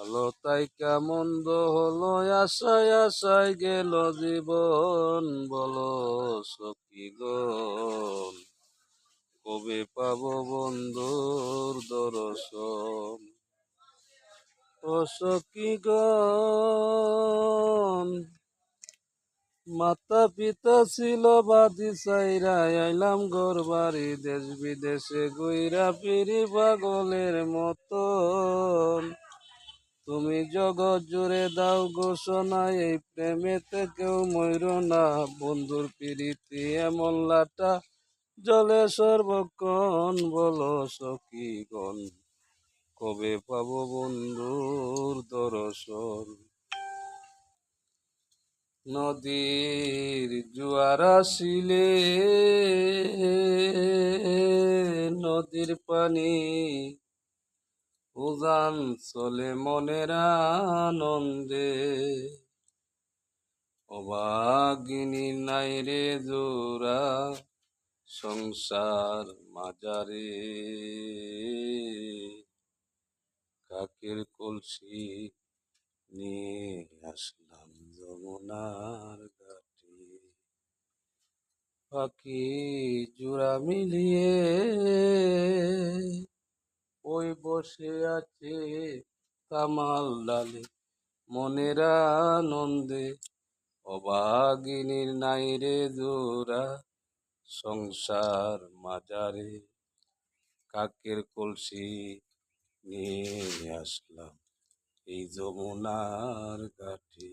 ভালো তাইকা মন্দ হলো, আশায় আশায় গেল জীবন, বলো সখী গণ কবে পাবো বন্ধুর দর্শন। ও সখী গণ মাতা পিতা ছিল বাদি চাইরা আইলাম ঘর বাড়ি, দেশ বিদেশে গইরা ফিরি পাগলের মতন। তুমি জগৎ জুড়ে দাও ঘোষণা, এই প্রেমেতে কেউ ময়ূর না, বন্ধুর প্রীতি এমন লাটা জলে সর্বক্ষণ, বলো সখীগণ কবে পাবো বন্ধুর দর্শন। নদীর জোয়ার আসিলে নদীর পানি উজান চলে মনের আনন্দে, অভাগিনী নাই রে জোড়া সংসার মাজারে, কাকের কলসি নিয়ে আসলাম যমুনার ঘাটে, পাখি জোড়া মিলিয়ে ওই বসে আছে কামাল ডালে মনের আনন্দে, অভাগিনীর নাই রে জোড়া সংসার মাজারে, কাকের কলসি নিয়ে আসলাম এই যমুনার ঘাটে।